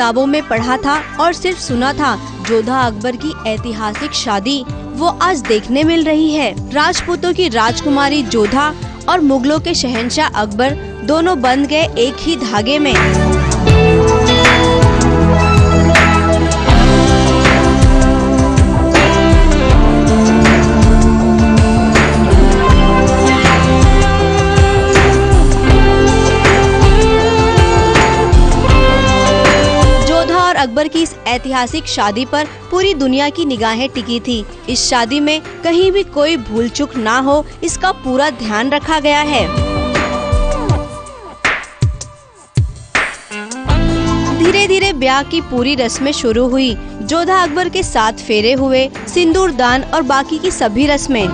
किताबों में पढ़ा था और सिर्फ सुना था, जोधा अकबर की ऐतिहासिक शादी वो आज देखने मिल रही है। राजपूतों की राजकुमारी जोधा और मुगलों के शहंशाह अकबर दोनों बंध गए एक ही धागे में। अकबर की इस ऐतिहासिक शादी पर पूरी दुनिया की निगाहें टिकी थी। इस शादी में कहीं भी कोई भूल चूक ना हो, इसका पूरा ध्यान रखा गया है। धीरे धीरे ब्याह की पूरी रस्में शुरू हुई। जोधा अकबर के 7 फेरे हुए, सिंदूर दान और बाकी की सभी रस्में।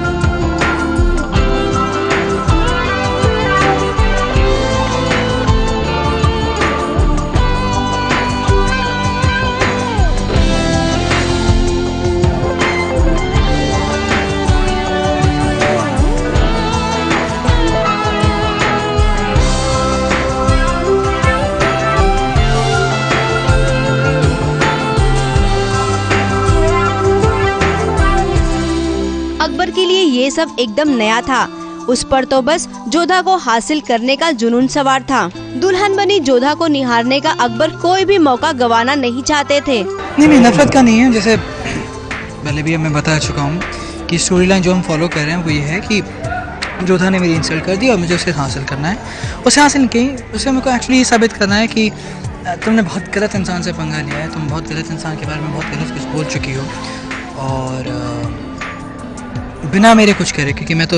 अकबर के लिए ये सब एकदम नया था। उस पर तो बस जोधा को हासिल करने का जुनून सवार था। दुल्हन बनी जोधा को निहारने का अकबर कोई भी मौका गंवाना नहीं चाहते थे। नहीं, नफरत का नहीं है। जैसे पहले भी मैं बता चुका हूँ कि स्टोरी लाइन जो हम फॉलो कर रहे हैं वो ये है कि जोधा ने मेरी इंसल्ट कर दी और मुझे उसे हासिल करना है। उसे हासिल की, उसे मेरे को एक्चुअली ये साबित करना है कि तुमने बहुत गलत इंसान से पंगा लिया है, तुम बहुत गलत इंसान के बारे में बहुत गलत कुछ बोल चुकी हो और बिना मेरे कुछ करे, क्योंकि मैं तो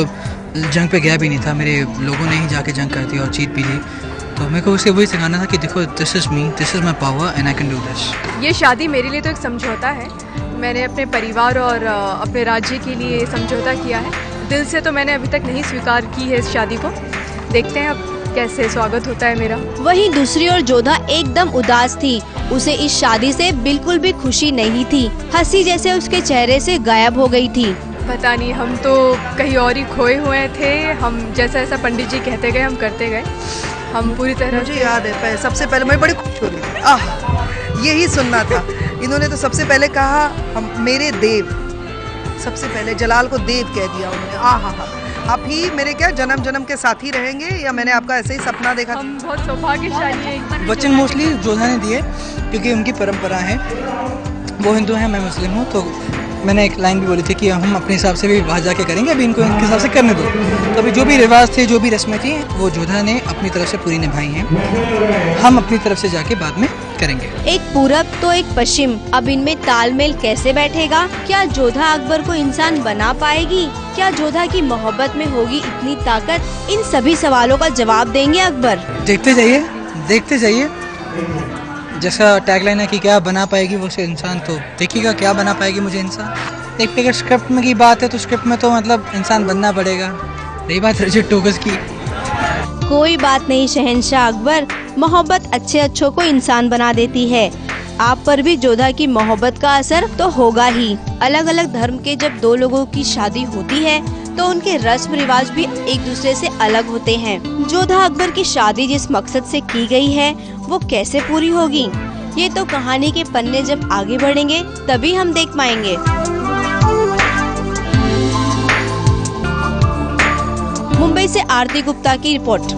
जंग पे गया भी नहीं था, मेरे लोगों ने ही जाके जंग कर दी और जीत भी ली। तो मेरे को उसे वही सिखाना था कि देखो, this is me, this is my power and I can do this. ये शादी मेरे लिए तो एक समझौता है। मैंने अपने परिवार और अपने राज्य के लिए समझौता किया है। दिल से तो मैंने अभी तक नहीं स्वीकार की है इस शादी को। देखते हैं अब कैसे स्वागत होता है मेरा। वहीं दूसरी ओर जोधा एकदम उदास थी। उसे इस शादी से बिल्कुल भी खुशी नहीं थी। हंसी जैसे उसके चेहरे से गायब हो गई थी। पता नहीं, हम तो कहीं और ही खोए हुए थे। हम जैसा जैसा पंडित जी कहते गए हम करते गए। हम पूरी तरह मुझे याद है सबसे पहले मैं बड़ी खुश हो रही थी। यही सुनना था। इन्होंने तो सबसे पहले कहा हम मेरे देव, सबसे पहले जलाल को देव कह दिया उन्होंने। आप ही मेरे क्या जन्म जन्म के साथी रहेंगे, या मैंने आपका ऐसे ही सपना देखा? हम बहुत सौभाग्यशाली हैं। वचन मोस्टली जोधा ने दिए क्योंकि उनकी परंपरा है। वो हिंदू हैं, मैं मुस्लिम हूँ, तो मैंने एक लाइन भी बोली थी कि हम अपने हिसाब से भी बाहर जाके करेंगे, अभी इनको इनके हिसाब से करने दो। तो अभी जो भी रिवाज थे, जो भी रस्में थी, वो जोधा ने अपनी तरफ से पूरी निभाई हैं। हम अपनी तरफ से जाके बाद में करेंगे। एक पूरब तो एक पश्चिम, अब इनमें तालमेल कैसे बैठेगा? क्या जोधा अकबर को इंसान बना पाएगी? क्या जोधा की मोहब्बत में होगी इतनी ताकत? इन सभी सवालों का जवाब देंगे अकबर। देखते जाइए। जैसा टैगलाइन है कि क्या बना पाएगी वो से इंसान, तो देखिएगा क्या बना पाएगी मुझे इंसान। देखते अगर स्क्रिप्ट में की बात है तो स्क्रिप्ट में तो मतलब इंसान बनना पड़ेगा। रही बात रजत टोकस की, कोई बात नहीं शहंशाह अकबर, मोहब्बत अच्छों को इंसान बना देती है। आप पर भी जोधा की मोहब्बत का असर तो होगा ही। अलग अलग धर्म के जब दो लोगों की शादी होती है तो उनके रस्म रिवाज भी एक दूसरे से अलग होते हैं। जोधा अकबर की शादी जिस मकसद से की गई है वो कैसे पूरी होगी, ये तो कहानी के पन्ने जब आगे बढ़ेंगे तभी हम देख पाएंगे। मुंबई से आरती गुप्ता की रिपोर्ट।